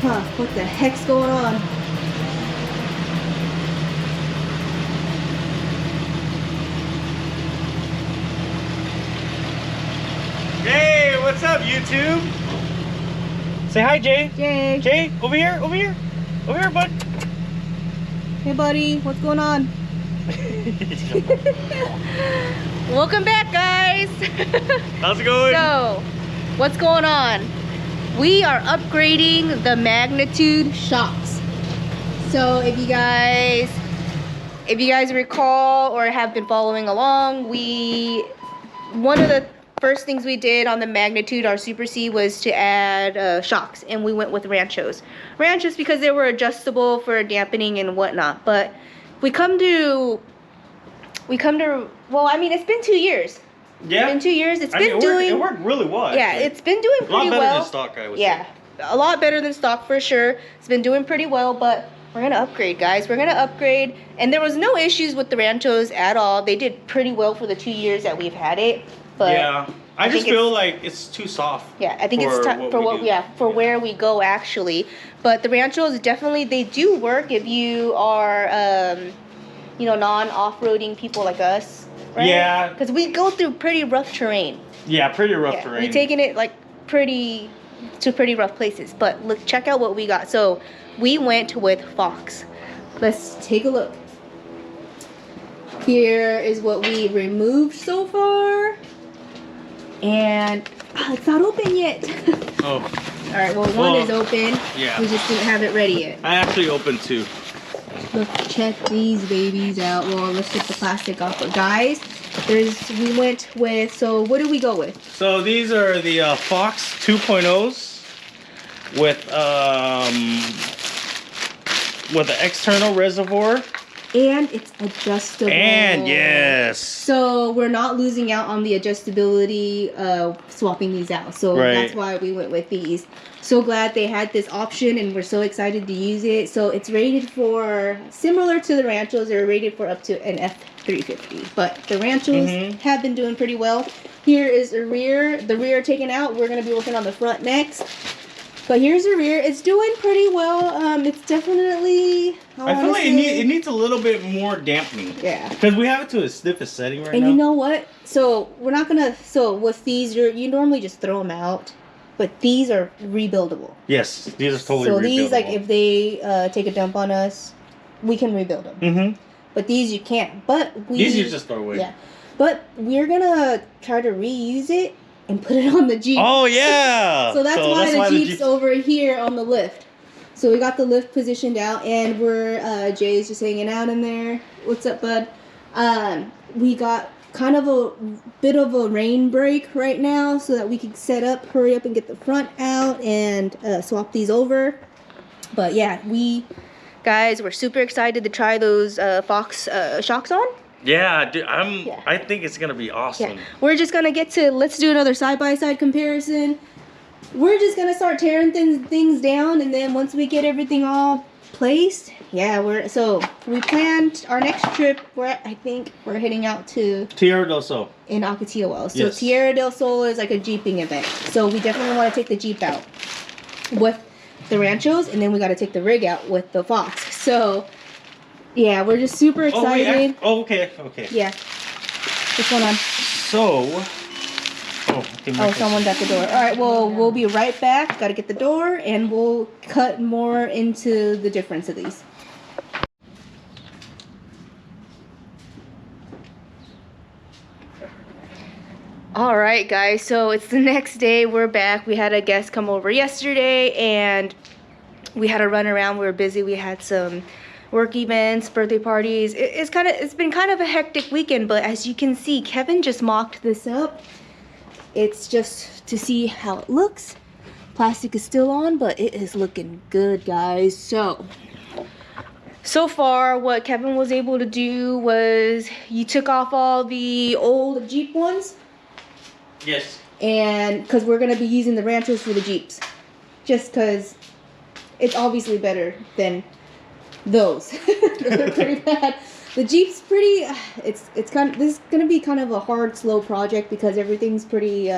Huh, what the heck's going on? Hey, what's up, YouTube? Say hi, Jay. Jay. Jay, over here, over here. Over here, bud. Hey, buddy. What's going on? Welcome back, guys. How's it going? So, what's going on? We are upgrading the magnitude shocks. So, if you guys recall or have been following along, one of the first things we did on the magnitude, our Super C, was to add shocks, and we went with Ranchos because they were adjustable for dampening and whatnot. But well, I mean, it's been 2 years. Yeah. It's been 2 years. It worked really well. Yeah, actually. it's been doing pretty well. A lot better than stock, I would say. A lot better than stock for sure. It's been doing pretty well, but we're gonna upgrade, guys. We're gonna upgrade, and there was no issues with the Ranchos at all. They did pretty well for the 2 years that we've had it. But yeah, I just feel like it's too soft. Yeah, I think it's time for where we go actually. But the Ranchos definitely, they do work if you are non-off-roading people like us, right? Yeah. Because we go through pretty rough terrain. Yeah, pretty rough terrain. We're taking it like pretty rough places. But look, check out what we got. So we went with Fox. Let's take a look. Here is what we removed so far. And it's not open yet. Oh. All right, well, one is open. Yeah. We just didn't have it ready yet. I actually opened two. Look, check these babies out. Well, let's take the plastic off. But guys, we went with, so what did we go with? So these are the Fox 2.0s with the external reservoir. And it's adjustable. And yes. So we're not losing out on the adjustability of swapping these out. So that's why we went with these. So glad they had this option, and we're so excited to use it. So it's rated for, similar to the Ranchos, they're rated for up to an F350. But the Ranchos have been doing pretty well. Here is the rear taken out. We're going to be working on the front next. But here's the rear. It's doing pretty well. It's definitely... I feel like it needs a little bit more dampening. Yeah. Because we have it to a stiffest setting right now. And you know what? So we're not going to... So with these, you normally just throw them out. But these are rebuildable. Yes. These are totally rebuildable. So these, like, if they take a dump on us, we can rebuild them. Mm-hmm. But these you can't. But these you just throw away. Yeah. But we're going to try to reuse it and put it on the Jeep. Oh, yeah. So that's why the Jeep's over here on the lift. So we got the lift positioned out, and Jay's just hanging out in there. What's up, bud? We got kind of a bit of a rain break right now so that we can set up, hurry up and get the front out and swap these over. But yeah, guys, we're super excited to try those Fox shocks on. Yeah, dude, I think it's gonna be awesome. Yeah. We're just gonna let's do another side-by-side comparison. We're just gonna start tearing things down, and then once we get everything all placed, so we planned our next trip. I think we're heading out to Tierra del Sol in Ocotillo Wells. So yes. Tierra del Sol is like a jeeping event. So we definitely want to take the Jeep out with the Ranchos, and then we got to take the rig out with the Fox. So yeah, we're just super excited. Okay. Yeah. What's going on? So. Someone's at the door. All right, well, we'll be right back. Got to get the door, and we'll cut more into the difference of these. All right, guys, so it's the next day. We're back. We had a guest come over yesterday, and we had to run around. We were busy. We had some work events, birthday parties. It's been kind of a hectic weekend, but as you can see, Kevin just mocked this up. It's just to see how it looks. Plastic is still on, but it is looking good, guys. So far, what Kevin was able to do was you took off all the old Jeep ones. Yes. And because we're going to be using the Ranchos for the Jeeps. Just because it's obviously better than those. They're pretty bad. The Jeep's pretty, this is going to be kind of a hard, slow project because everything's pretty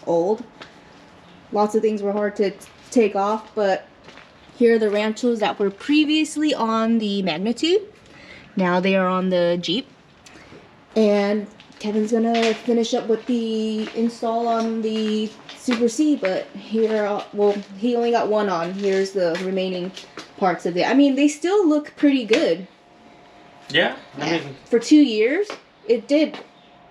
old. Lots of things were hard to take off, but Here are the Ranchos that were previously on the Magnitude. Now they are on the Jeep. And Kevin's gonna finish up with the install on the Super C, but here, well, he only got one on. Here's the remaining parts of it. I mean, they still look pretty good. Yeah, I mean, for 2 years, it did.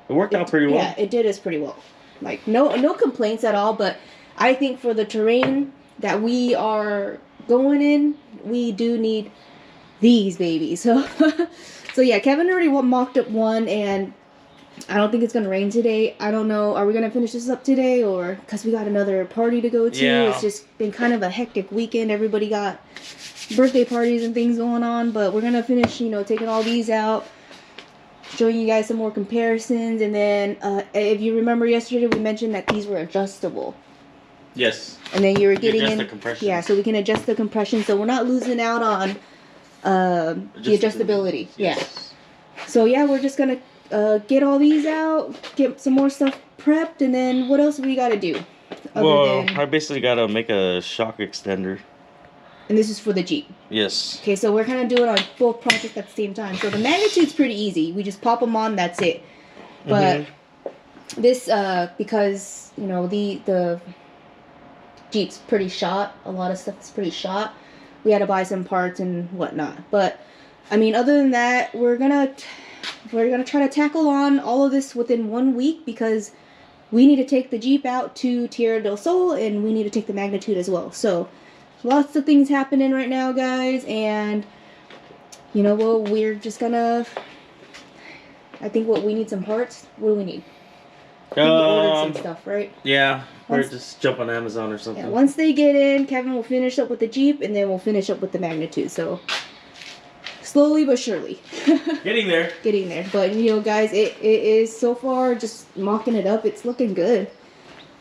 It worked out pretty well. Yeah, it did us pretty well. Like, no complaints at all, but I think for the terrain that we are going in, we do need these babies. So, so yeah, Kevin already mocked up one, and I don't think it's gonna rain today. I don't know. Are we gonna finish this up today, or because we got another party to go to? Yeah. It's just been kind of a hectic weekend. Everybody got birthday parties and things going on, but we're gonna finish, you know, taking all these out, showing you guys some more comparisons, and then if you remember yesterday, we mentioned that these were adjustable. Yes. And then you were getting adjust in the compression. Yeah, so we can adjust the compression, so we're not losing out on the adjustability. Yes. Yeah. So yeah, we're just gonna get all these out, get some more stuff prepped, and then what else we gotta do? I basically gotta make a shock extender. And this is for the Jeep. Yes. Okay, so we're kind of doing on both projects at the same time. So the Magnitude's pretty easy. We just pop them on, that's it. But this, because, you know, the Jeep's pretty shot. A lot of stuff is pretty shot. We had to buy some parts and whatnot. But, I mean, other than that, we're gonna try to tackle on all of this within 1 week, because we need to take the Jeep out to Tierra del Sol, and we need to take the Magnitude as well. So lots of things happening right now, guys, and you know, well, we're just gonna, I think we need some parts. What do we need? We ordered some stuff, right? Yeah, or just jump on Amazon or something. Yeah, once they get in, Kevin will finish up with the Jeep, and then we'll finish up with the Magnitude. So slowly but surely. Getting there. Getting there. But you know, guys, it is so far just mocking it up. It's looking good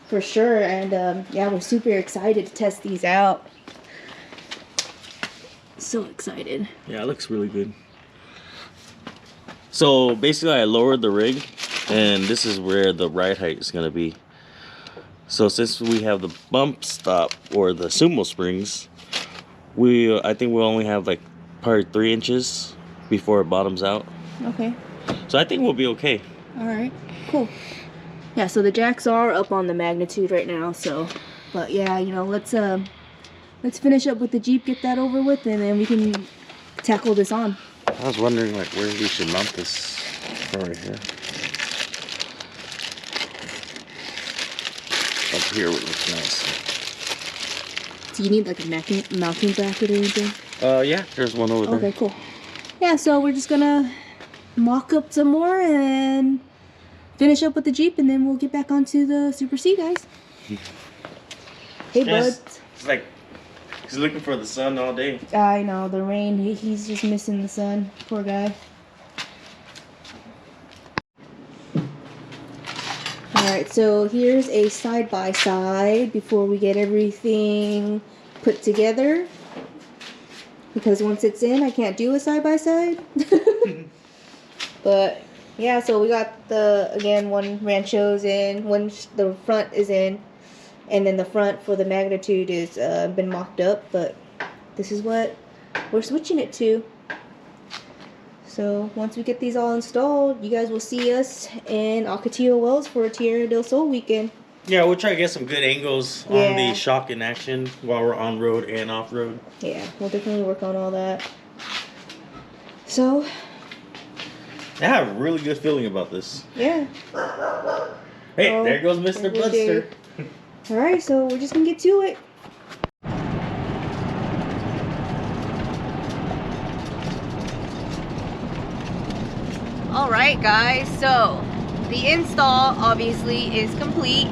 for sure, and yeah, we're super excited to test these out. So excited. Yeah, it looks really good. So basically I lowered the rig, and this is where the ride height is going to be. So since we have the bump stop or the sumo springs, I think we'll only have like probably 3 inches before it bottoms out. Okay. So I think we'll be okay. All right, cool. Yeah, so the jacks are up on the Magnitude right now, so, but yeah, you know, let's finish up with the Jeep, get that over with, and then we can tackle this on. I was wondering like where we should mount this. Right here. Up here would look nice. Do you need like a mounting bracket or anything? Yeah, there's one over there. Okay, cool. Yeah, so we're just gonna mock up some more and finish up with the Jeep, and then we'll get back onto the Super C, guys. Hey, yes, bud. It's like he's looking for the sun all day. I know, the rain. He's just missing the sun. Poor guy. Alright, so here's a side-by-side before we get everything put together. Because once it's in, I can't do a side-by-side. But, yeah, so we got again, one Ranchos in, the front is in. And then the front for the Magnitude is been mocked up, but this is what we're switching it to. So once we get these all installed, you guys will see us in Ocotillo Wells for a Tierra del Sol weekend. Yeah, we'll try to get some good angles on the shock in action while we're on road and off road. Yeah, we'll definitely work on all that. So I have a really good feeling about this. yeah. Hey, there goes Mr. Bloodster. Alright, so we're just gonna get to it. Alright guys, so the install obviously is complete.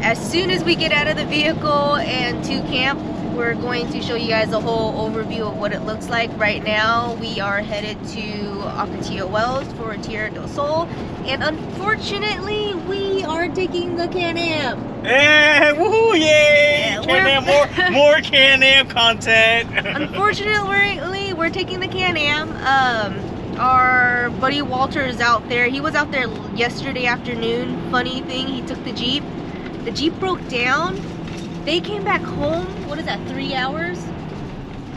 As soon as we get out of the vehicle and to camp, we're going to show you guys a whole overview of what it looks like. Right now we are headed to Ocotillo Wells for Tierra del Sol, and unfortunately we are taking the Can-Am. Hey, woohoo, yay! Can-Am, more Can-Am content. Unfortunately, we're taking the Can-Am. Our buddy Walter is out there. He was out there yesterday afternoon. Funny thing, he took the Jeep. The Jeep broke down. They came back home, what is that, 3 hours?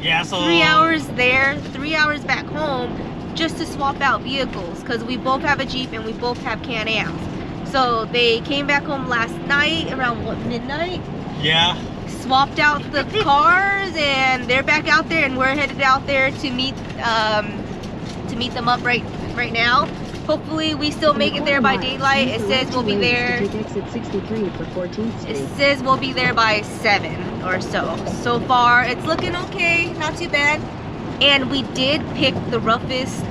Yeah, so 3 hours there, 3 hours back home, just to swap out vehicles, because we both have a Jeep and we both have Can-Ams. So they came back home last night around what, midnight? Yeah. Swapped out the cars, and they're back out there, and we're headed out there to meet them up right now. Hopefully we still make it there by daylight. It says we'll be there. It says we'll be there by 7 or so. So far it's looking okay, not too bad. And we did pick the roughest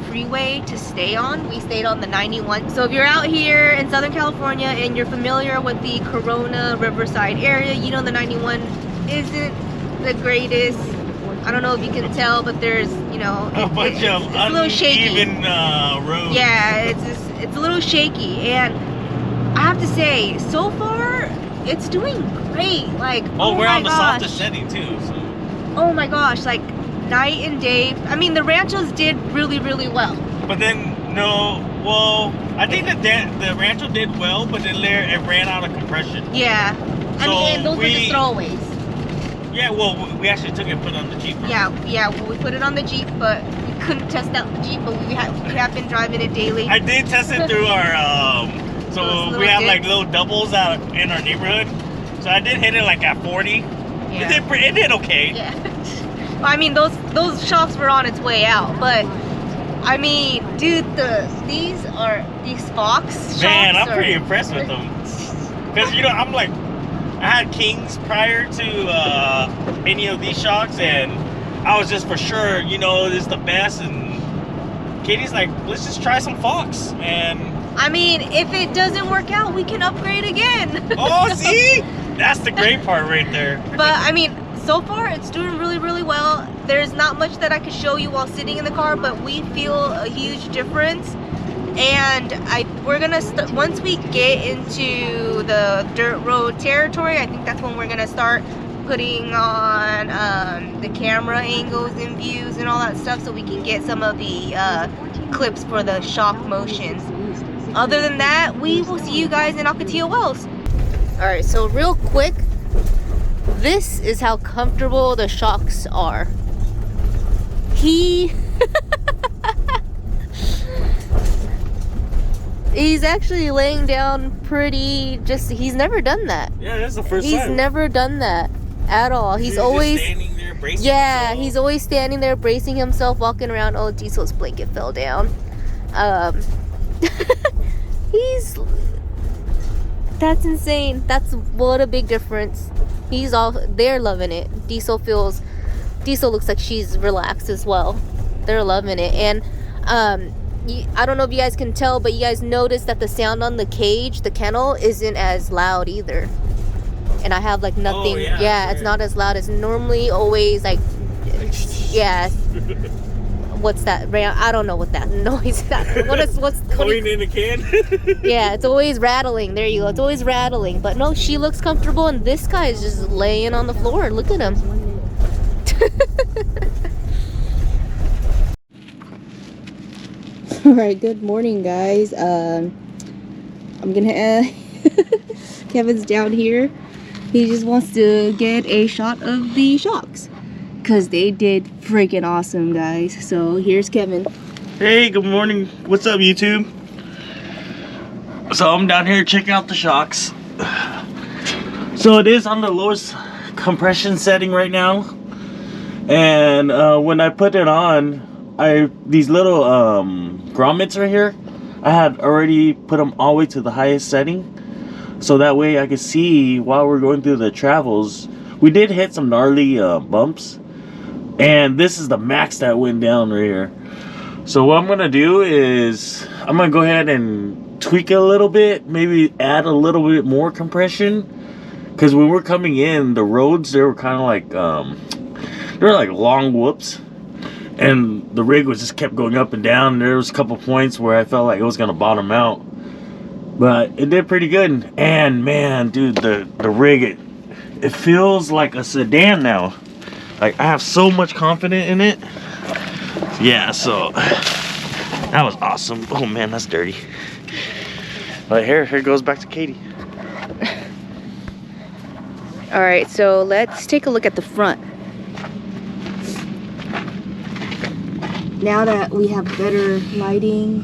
freeway to stay on. We stayed on the 91. So if you're out here in Southern California and you're familiar with the Corona Riverside area, you know the 91 isn't the greatest. I don't know if you can tell, but there's, you know, it's a little shaky. Road. Yeah, it's a little shaky, and I have to say, so far it's doing great. Like, oh we're my on the gosh. softest setting too. So. Oh my gosh, like night and day. I mean, the Ranchos did really, really well. But then well, I think the Rancho did well, but then it ran out of compression. Yeah, I mean, and those were just throwaways. Yeah, well, we actually took it and put it on the Jeep. Yeah, well, we put it on the Jeep, but we couldn't test out the Jeep, but we have been driving it daily. I did test it through our, so we have like little doubles out in our neighborhood. So I did hit it like at 40. Yeah. It did okay. Yeah. Well, I mean, those shocks were on its way out, but I mean, dude, these Fox shocks. Man, I'm pretty impressed with them. Because, you know, I'm like, I had Kings prior to any of these shocks, and I was just for sure, you know, this is the best. And Katie's like, let's just try some Fox. And I mean, if it doesn't work out, we can upgrade again. Oh, see? That's the great part right there. But I mean, so far it's doing really, really well. There's not much that I could show you while sitting in the car, but we feel a huge difference. And we're gonna once we get into the dirt road territory, I think that's when we're gonna start putting on the camera angles and views and all that stuff, so we can get some of the clips for the shock motions. Other than that, we will see you guys in Ocotillo Wells. All right, so real quick, this is how comfortable the shocks are. He's actually laying down pretty, he's never done that. Yeah, that's the first time. He's never done that at all. He's always just standing there bracing himself. He's always standing there bracing himself, walking around. Oh, Diesel's blanket fell down. That's insane. What a big difference. They're loving it. Diesel looks like she's relaxed as well. They're loving it. And I don't know if you guys can tell, but you guys notice that the sound on the cage, the kennel, isn't as loud either. And I have like nothing. Oh, yeah, it's not as loud as normally. Always like, yeah. What's that? I don't know what that noise is. What's going in a can? Yeah, it's always rattling. There you go. It's always rattling. But no, she looks comfortable, and this guy is just laying on the floor. Look at him. All right, good morning, guys. I'm gonna Kevin's down here. He just wants to get a shot of the shocks because they did freaking awesome, guys. So here's Kevin. Hey, good morning. What's up, YouTube? So I'm down here checking out the shocks. So it is on the lowest compression setting right now, and when I put it on, these little grommets right here, I had already put them all the way to the highest setting, so that way I could see while we're going through the travels. We did hit some gnarly bumps, and this is the max that went down right here. So what I'm gonna do is I'm gonna go ahead and tweak it a little bit, maybe add a little bit more compression, because when we're coming in, the roads, they were kind of like they were like long whoops, and the rig was just kept going up and down. There was a couple points where I felt like it was gonna bottom out, but it did pretty good. And man, dude, the rig, it feels like a sedan now. Like, I have so much confidence in it. Yeah, so that was awesome. Oh man, that's dirty. But here goes back to Katie. All right, so let's take a look at the front. now that we have better lighting,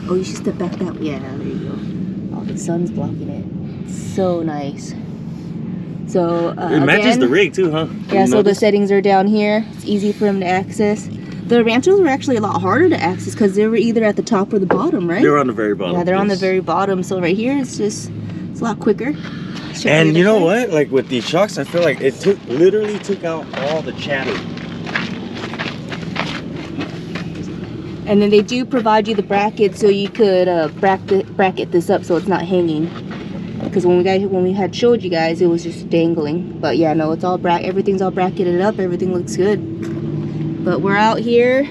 oh, you should step back that way. Yeah, there you go. Oh, the sun's blocking it. So nice. So it matches the rig too, huh? Yeah, so the settings are down here. It's easy for them to access. The Ranchos were actually a lot harder to access because they were either at the top or the bottom, right? They're on the very bottom. Yeah, they're on the very bottom. So right here, it's a lot quicker. And you know what? Like with these shocks, I feel like it literally took out all the chatter. And then they do provide you the bracket so you could bracket this up so it's not hanging. Because when we had showed you guys, it was just dangling. But yeah, no, it's all everything's all bracketed up. Everything looks good. But we're out here.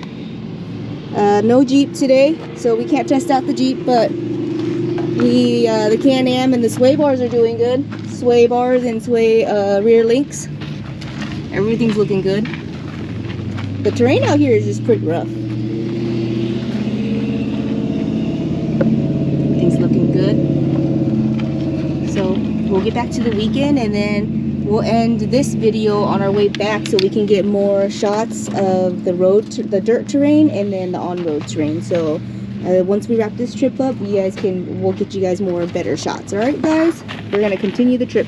No Jeep today, so we can't test out the Jeep. But the Can-Am and the sway bars are doing good. Sway bars and sway rear links. Everything's looking good. The terrain out here is just pretty rough. Everything's looking good. So we'll get back to the weekend and then we'll end this video on our way back so we can get more shots of the the dirt terrain and then the on-road terrain. So once we wrap this trip up, we'll get you guys more better shots. All right, guys, we're gonna continue the trip.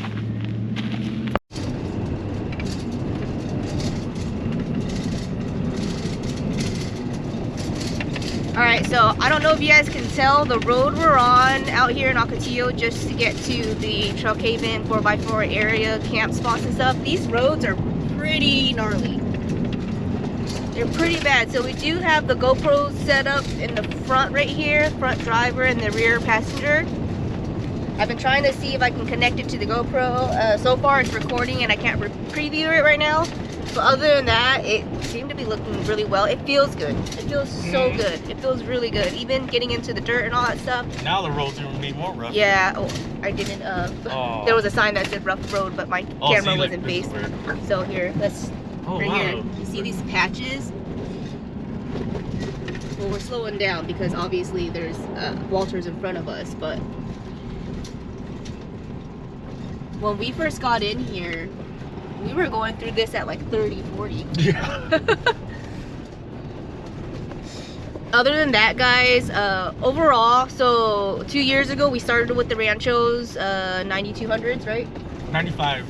Alright, so I don't know if you guys can tell the road we're on out here in Ocotillo just to get to the Truck Haven 4x4 area camp spots and stuff. These roads are pretty gnarly. They're pretty bad. So we do have the GoPros set up in the front right here, front driver and the rear passenger. I've been trying to see if I can connect it to the GoPro. So far it's recording and I can't preview it right now. But other than that, it seemed to be looking really well. It feels good. It feels so good. It feels really good. Even getting into the dirt and all that stuff. Now the road's gonna be more rough. Yeah. Oh, I didn't. There was a sign that said rough road, but my camera wasn't based. So here, let's. Here. You see these patches? Well, we're slowing down because obviously there's Walters in front of us. But when we first got in here, we were going through this at like 30, 40. Yeah. Other than that, guys, overall, so 2 years ago we started with the Ranchos 9200s, right? 95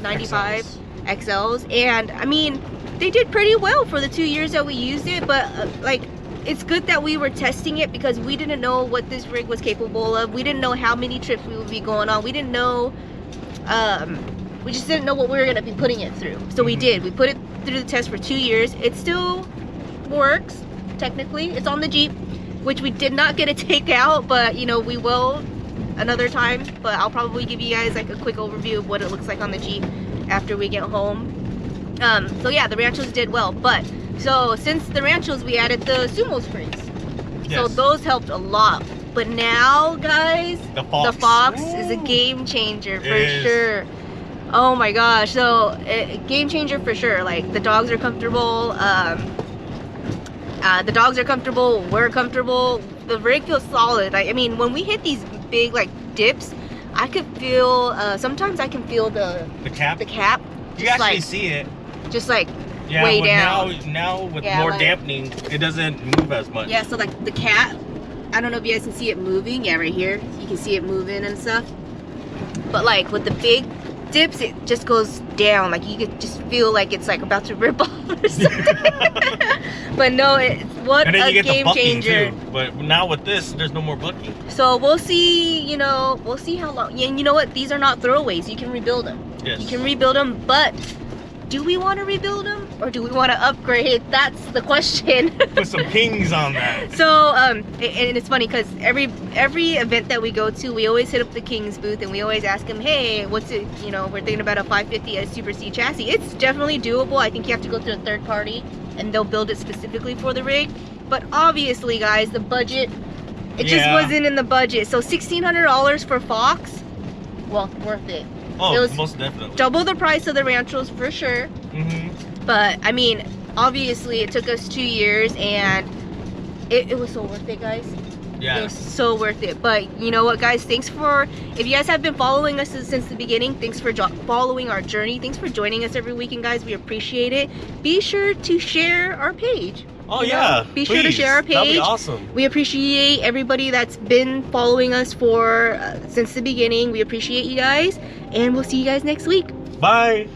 XLs. And I mean, they did pretty well for the 2 years that we used it, but like, it's good that we were testing it because we didn't know what this rig was capable of. We didn't know how many trips we would be going on. We didn't know we just didn't know what we were going to be putting it through. So we did. We put it through the test for 2 years. It still works, technically. It's on the Jeep, which we did not get to take out, but you know, we will another time. But I'll probably give you guys like a quick overview of what it looks like on the Jeep after we get home. So yeah, the Ranchos did well. But so since the Ranchos, we added the Sumo springs. Yes. So those helped a lot. But now, guys, the Fox is a game changer for sure. Oh my gosh, so game changer for sure. Like the dogs are comfortable, we're comfortable, the rig feels solid. I mean, when we hit these big like dips, I could feel, sometimes I can feel the cap. You actually like, see it. Just like way down. Now with more dampening, it doesn't move as much. Yeah, so like the cap, I don't know if you guys can see it moving. Yeah, right here, you can see it moving and stuff. But like with the big dips, it just goes down. Like you could just feel like it's like about to rip off or something. But no, what a game changer. Too. But now with this, there's no more bucking. So we'll see, you know, we'll see how long. And you know what? These are not throwaways. You can rebuild them. Yes. You can rebuild them, but do we want to rebuild them or do we want to upgrade? That's the question. Put some pings on that. So and it's funny because every event that we go to, we always hit up the King's booth and we always ask him, hey, what's it, you know, we're thinking about a 550 as Super C chassis. It's definitely doable. I think you have to go through a third party and they'll build it specifically for the rig. But obviously, guys, the budget, it just wasn't in the budget. So $1,600 for Fox, well, worth it. Oh, it was most definitely. Double the price of the Ranchos for sure. But I mean, obviously it took us 2 years and it was so worth it, guys. Yeah. It was so worth it. But you know what, guys? Thanks for, if you guys have been following us since the beginning, thanks for following our journey. Thanks for joining us every weekend, guys. We appreciate it. Be sure to share our page. Oh yeah, be sure to share our page. That'd be awesome. We appreciate everybody that's been following us for since the beginning. We appreciate you guys, and we'll see you guys next week. Bye.